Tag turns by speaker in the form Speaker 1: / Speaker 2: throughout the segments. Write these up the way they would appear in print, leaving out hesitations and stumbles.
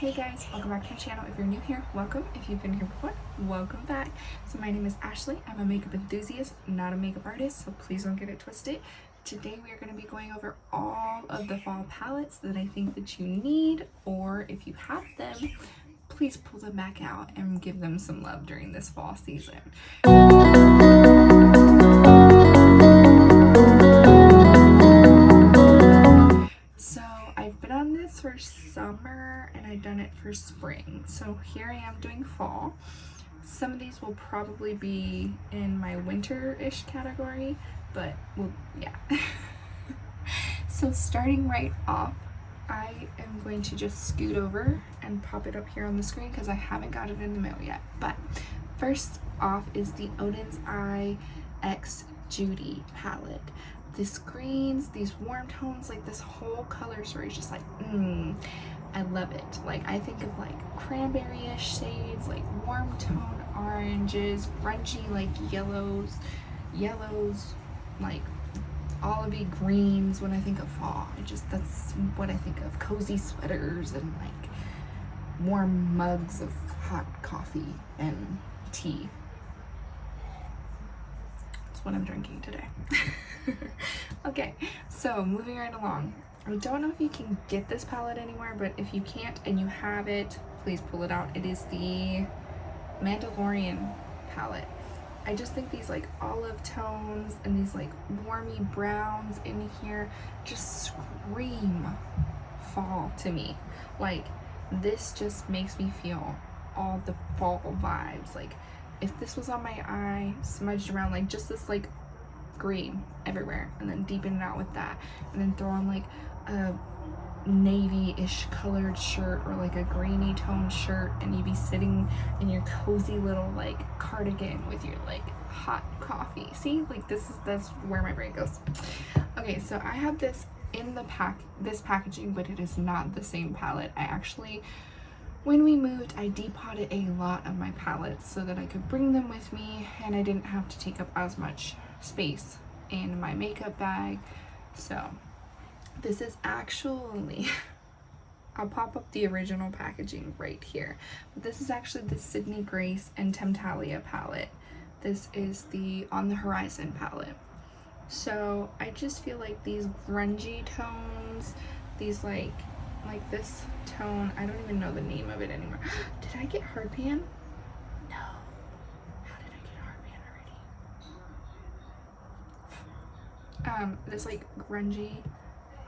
Speaker 1: Hey guys, welcome back to my channel. If you're new here, welcome. If you've been here before, welcome back. So my name is Ashley. I'm a makeup enthusiast, not a makeup artist, so please don't get it twisted. Today we are going to be going over all of the fall palettes that I think that you need, or if you have them, please pull them back out and give them some love during this fall season. So I've been on this for summer and I've done it for spring. So here I am doing fall. Some of these will probably be in my winter-ish category, but well, yeah. So starting right off, I am going to just scoot over and pop it up here on the screen because I haven't got it in the mail yet. But first off is the Odin's Eye X Judy palette. These greens, these warm tones, like this whole color story is just like, I love it. Like I think of like cranberry-ish shades, like warm tone oranges, grungy like yellows, like olivey greens when I think of fall. That's what I think of. Cozy sweaters and like warm mugs of hot coffee and tea. That's what I'm drinking today. Okay, so moving right along. I don't know if you can get this palette anywhere, but if you can't and you have it, please pull it out. It is the Mandalorian Palette. I just think these like olive tones and these like warmy browns in here just scream fall to me. Like this just makes me feel all the fall vibes. Like if this was on my eye, smudged around, like just this like green everywhere, and then deepen it out with that, and then throw on like a navy-ish colored shirt or like a greeny toned shirt, and you'd be sitting in your cozy little like cardigan with your like hot coffee. See, like that's where my brain goes. Okay, so I have this in the this packaging, but it is not the same palette. I actually, when we moved, I depotted a lot of my palettes so that I could bring them with me and I didn't have to take up as much space in my makeup bag. So this is actually I'll pop up the original packaging right here, but this is actually the Sydney Grace and Temptalia palette. This is the On the Horizon palette. So I just feel like these grungy tones, these like this tone, I don't even know the name of it anymore. Did I get hardpan? No. How did I get hardpan already? This like grungy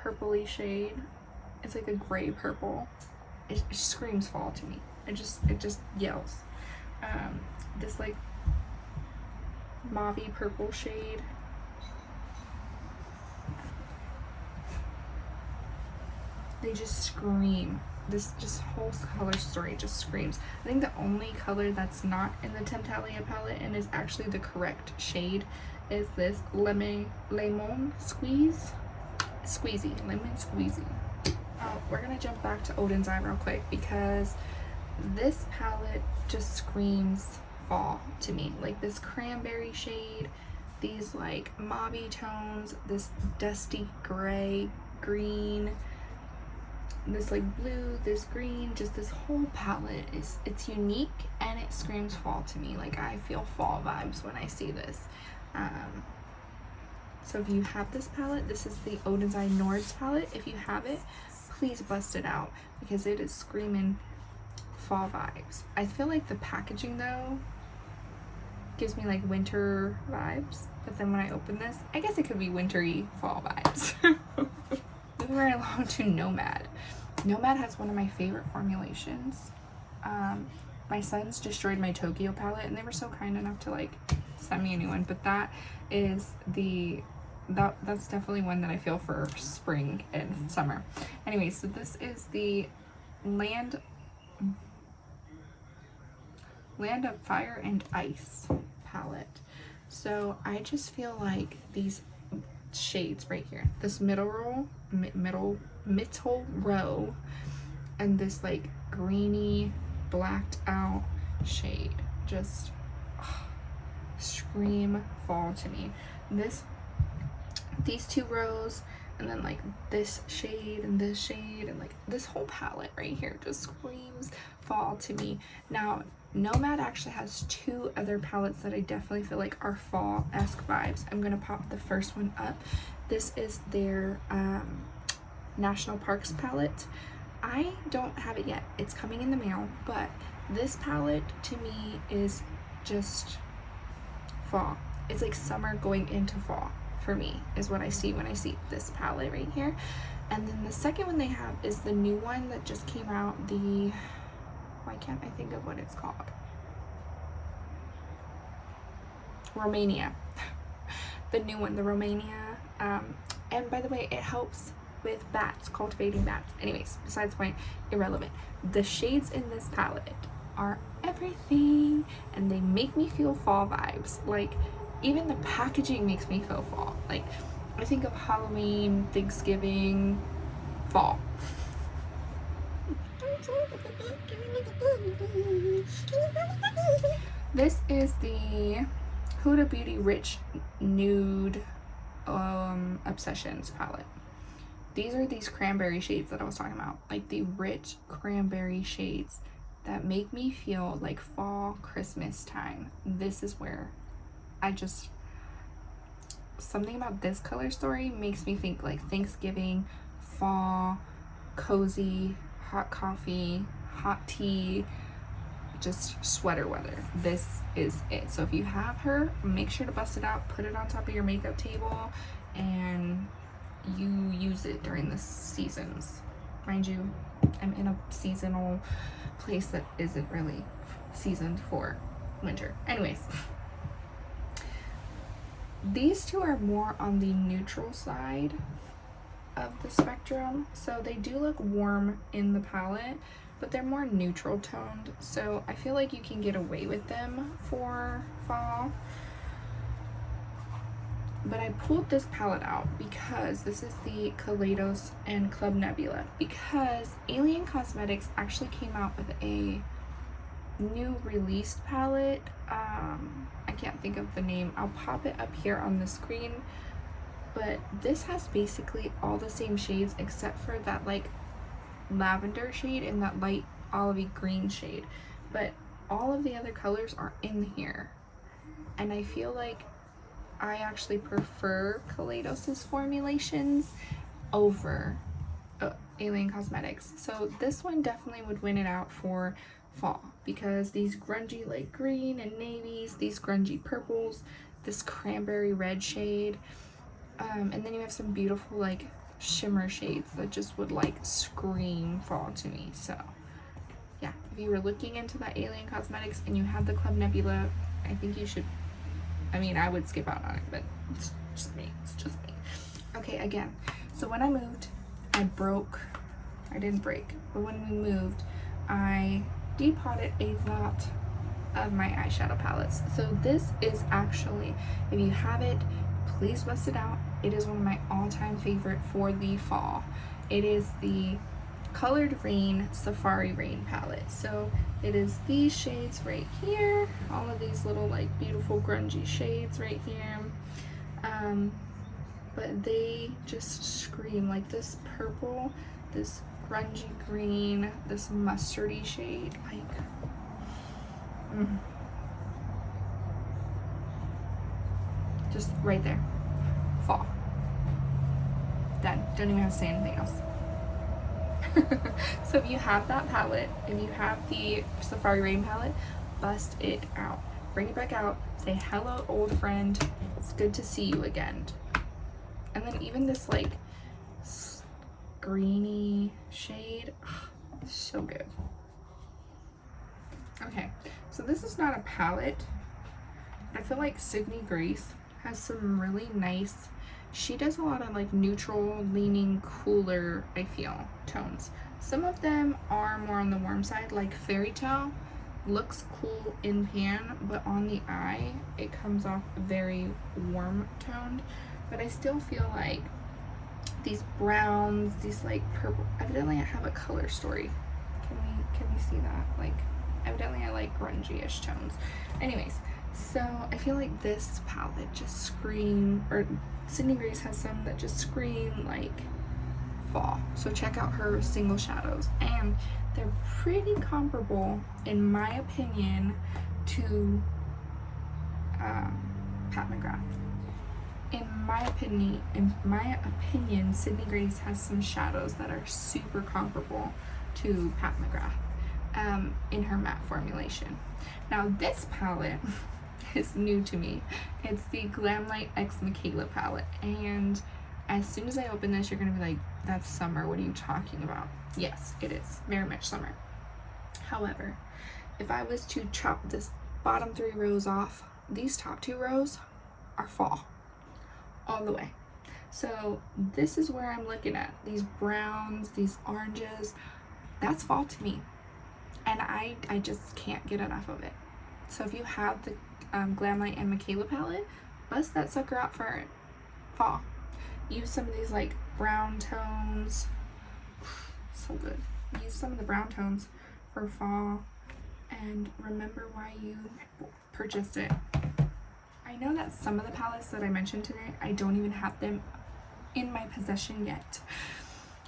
Speaker 1: purpley shade. It's like a gray purple. It screams fall to me. It just yells. This like mauvey purple shade. They just scream. This just whole color story just screams. I think the only color that's not in the Temptalia palette and is actually the correct shade is this lemon squeezy. We're gonna jump back to Odin's Eye real quick because this palette just screams fall to me. Like this cranberry shade, these like mauvey tones, this dusty gray, green, this like blue, this green, just this whole palette it's unique and it screams fall to me. Like I feel fall vibes when I see this. So if you have this palette, this is the Odin's Eye Nude palette. If you have it, please bust it out because it is screaming fall vibes. I feel like the packaging though gives me like winter vibes, but then when I open this, I guess it could be wintry fall vibes. Moving right along to Nomad. Nomad has one of my favorite formulations. My sons destroyed my Tokyo palette and they were so kind enough to like send me a new one, but that is that's definitely one that I feel for spring and summer. Anyway, so this is the Land of Fire and Ice palette. So I just feel like these shades right here, this middle row and this like greeny blacked out shade just scream fall to me. These two rows And then like this shade and this shade and like this whole palette right here just screams fall to me. Now Nomad actually has 2 other palettes that I definitely feel like are fall-esque vibes. I'm gonna pop the first one up. This is their National Parks palette. I don't have it yet. It's coming in the mail, but this palette to me is just fall. It's like summer going into fall for me is what I see when I see this palette right here. And then the second one they have is the new one that just came out, the, why can't I think of what it's called? Romania. The new one, the Romania. And by the way, it helps with bats, cultivating bats. Anyways, besides the point, irrelevant. The shades in this palette are everything, and they make me feel fall vibes. Like, even the packaging makes me feel fall. Like, I think of Halloween, Thanksgiving, fall. This is the Huda Beauty Rich Nude Obsessions palette. These are these cranberry shades that I was talking about. Like the rich cranberry shades that make me feel like fall, Christmas time. This is where I just, something about this color story makes me think like Thanksgiving, fall, cozy, hot coffee, hot tea, just sweater weather. This is it. So if you have her, make sure to bust it out, put it on top of your makeup table, and you use it during the seasons. Mind you, I'm in a seasonal place that isn't really seasoned for winter. Anyways, these 2 are more on the neutral side of the spectrum, so they do look warm in the palette, but they're more neutral toned, so I feel like you can get away with them for fall. But I pulled this palette out because this is the Kaleidos and Club Nebula, because Alien Cosmetics actually came out with a new released palette. I can't think of the name. I'll pop it up here on the screen, but this has basically all the same shades except for that like lavender shade and that light olivey green shade, but all of the other colors are in here, and I feel like I actually prefer Kaleidos's formulations over Alien Cosmetics. So this one definitely would win it out for fall, because these grungy light green and navies, these grungy purples, this cranberry red shade, and then you have some beautiful like shimmer shades that just would like scream fall to me. So yeah, if you were looking into that Alien Cosmetics and you have the Club Nebula, I think you should, I mean, I would skip out on it, but it's just me. It's just me. Okay, again, so when I moved, I didn't break, but when we moved, I depotted a lot of my eyeshadow palettes. So this is actually, if you have it, please bust it out. It is one of my all-time favorite for the fall. It is the Colored Rain Safari Rain palette. So it is these shades right here, all of these little like beautiful grungy shades right here, but they just scream like this purple, this grungy green, this mustardy shade, like just right there. Fall. Done. Don't even have to say anything else. So if you have that palette, if you have the Safari Rain palette, bust it out. Bring it back out. Say, hello, old friend. It's good to see you again. And then even this like greeny shade, so good. Okay, so this is not a palette. I feel like Sydney Grace has some really nice, she does a lot of like neutral leaning cooler, I feel, tones. Some of them are more on the warm side, like Fairy Tale looks cool in pan, but on the eye it comes off very warm toned. But I still feel like these browns, these like purple, evidently I have a color story. Can we see that? Like evidently I like grungy-ish tones. Anyways, So I feel like this palette just scream, or Sydney Grace has some that just scream like fall. So check out her single shadows, and they're pretty comparable in my opinion to Pat McGrath. In my opinion, Sydney Grace has some shadows that are super comparable to Pat McGrath in her matte formulation. Now this palette is new to me. It's the Glam X Michaela palette, and as soon as I open this, you're gonna be like, that's summer, what are you talking about? Yes, it is very much summer. However, if I was to chop this bottom 3 rows off, these top 2 rows are fall all the way. So this is where I'm looking at these browns, these oranges, that's fall to me, and I just can't get enough of it. So if you have the Glam and Michaela palette, bust that sucker out for fall. Use some of these like brown tones, so good. Use some of the brown tones for fall, and remember why you purchased it. I know that some of the palettes that I mentioned today, I don't even have them in my possession yet,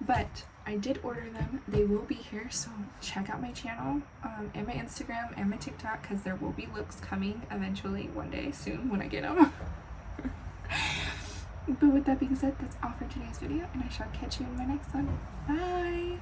Speaker 1: but I did order them. They will be here, so check out my channel and my Instagram and my TikTok, because there will be looks coming eventually one day soon when I get them. But with that being said, that's all for today's video, and I shall catch you in my next one. Bye!